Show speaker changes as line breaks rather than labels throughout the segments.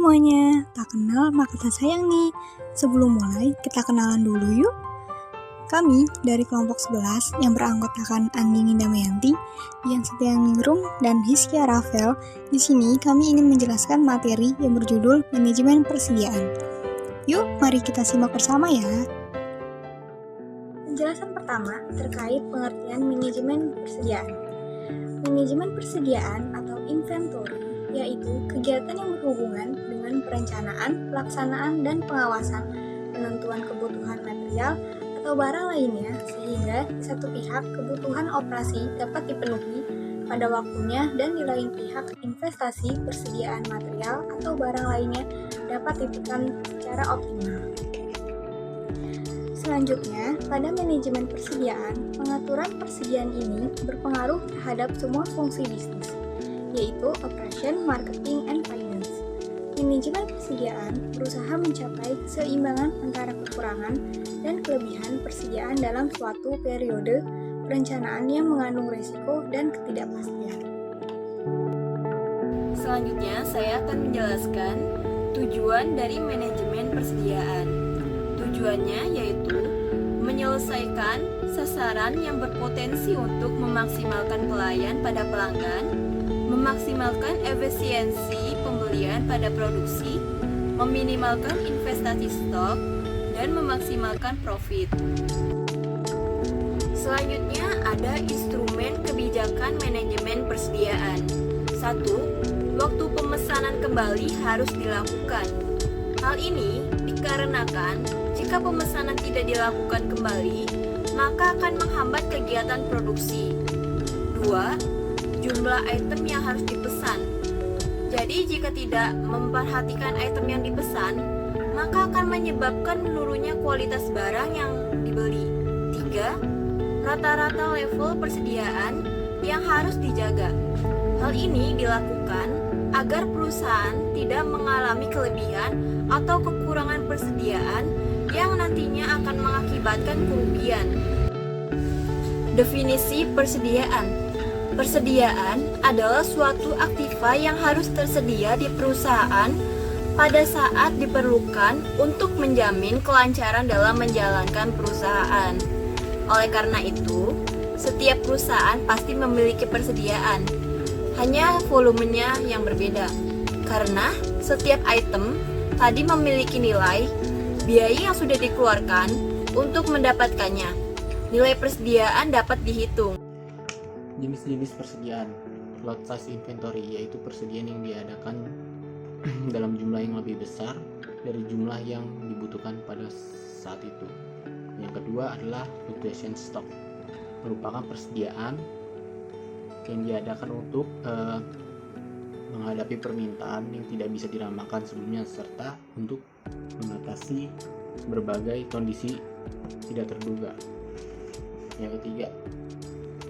semuanya, tak kenal maka tak sayang nih. Sebelum mulai, kita kenalan dulu yuk. Kami dari kelompok 11 yang beranggotakan Andini Damayanti, Dian Setianingrum, dan Hiskia Rafael. Di sini kami ingin menjelaskan materi yang berjudul Manajemen Persediaan. Yuk, mari kita simak bersama ya. Penjelasan pertama terkait pengertian manajemen persediaan. Manajemen persediaan atau inventory yaitu kegiatan yang berhubungan dengan perencanaan, pelaksanaan, dan pengawasan penentuan kebutuhan material atau barang lainnya sehingga di satu pihak kebutuhan operasi dapat dipenuhi pada waktunya dan di lain pihak investasi persediaan material atau barang lainnya dapat ditekan secara optimal. Selanjutnya, pada manajemen persediaan, pengaturan persediaan ini berpengaruh terhadap semua fungsi bisnis, yaitu operation, marketing, and finance. Manajemen persediaan berusaha mencapai keseimbangan antara kekurangan dan kelebihan persediaan dalam suatu periode perencanaan yang mengandung risiko dan ketidakpastian.
Selanjutnya, saya akan menjelaskan tujuan dari manajemen persediaan. Tujuannya yaitu menyelesaikan sasaran yang berpotensi untuk memaksimalkan pelayan pada pelanggan, memaksimalkan efisiensi pembelian pada produksi, meminimalkan investasi stok, dan memaksimalkan profit. Selanjutnya ada instrumen kebijakan manajemen persediaan. 1. Waktu pemesanan kembali harus dilakukan. Hal ini dikarenakan jika pemesanan tidak dilakukan kembali, maka akan menghambat kegiatan produksi. 2. Jumlah item yang harus dipesan. Jadi jika tidak memperhatikan item yang dipesan, maka akan menyebabkan menurunnya kualitas barang yang dibeli. 3. Rata-rata level persediaan yang harus dijaga. Hal ini dilakukan agar perusahaan tidak mengalami kelebihan atau kekurangan persediaan yang nantinya akan mengakibatkan kerugian. Definisi persediaan. Persediaan adalah suatu aktiva yang harus tersedia di perusahaan pada saat diperlukan untuk menjamin kelancaran dalam menjalankan perusahaan. Oleh karena itu, setiap perusahaan pasti memiliki persediaan, hanya volumenya yang berbeda. Karena setiap item tadi memiliki nilai, biaya yang sudah dikeluarkan untuk mendapatkannya. Nilai persediaan dapat dihitung.
Jenis-jenis persediaan. Lot size inventory yaitu persediaan yang diadakan dalam jumlah yang lebih besar dari jumlah yang dibutuhkan pada saat itu. Yang kedua adalah fluctuation stock, merupakan persediaan yang diadakan untuk menghadapi permintaan yang tidak bisa diramalkan sebelumnya serta untuk mengatasi berbagai kondisi tidak terduga. Yang ketiga,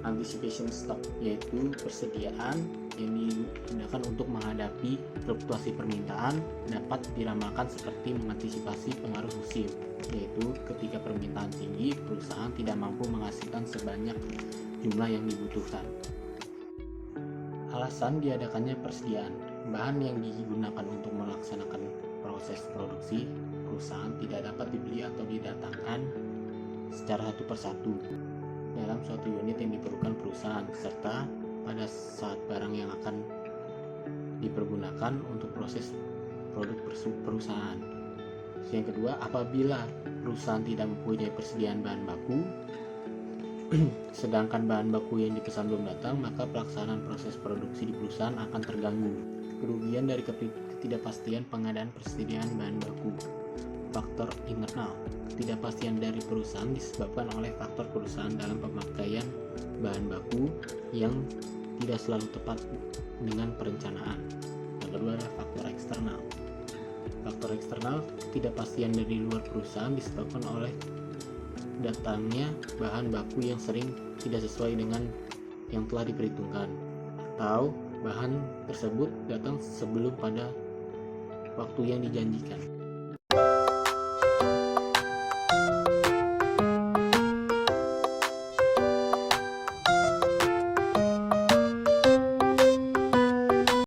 anticipation stock, yaitu persediaan yang digunakan untuk menghadapi fluktuasi permintaan dapat diramalkan seperti mengantisipasi pengaruh musim, yaitu ketika permintaan tinggi, perusahaan tidak mampu menghasilkan sebanyak jumlah yang dibutuhkan. Alasan diadakannya persediaan, bahan yang digunakan untuk melaksanakan proses produksi, perusahaan tidak dapat dibeli atau didatangkan secara satu persatu dalam suatu unit yang diperlukan perusahaan, serta pada saat barang yang akan dipergunakan untuk proses produk perusahaan. Yang kedua, apabila perusahaan tidak mempunyai persediaan bahan baku, sedangkan bahan baku yang dipesan belum datang, maka pelaksanaan proses produksi di perusahaan akan terganggu. Kerugian dari ketidakpastian pengadaan persediaan bahan baku. Faktor internal. Ketidakpastian dari perusahaan disebabkan oleh faktor perusahaan dalam pemakaian bahan baku yang tidak selalu tepat dengan perencanaan. Yang kedua adalah faktor eksternal. Faktor eksternal, ketidakpastian dari luar perusahaan disebabkan oleh datangnya bahan baku yang sering tidak sesuai dengan yang telah diperhitungkan, atau bahan tersebut datang sebelum pada waktu yang dijanjikan.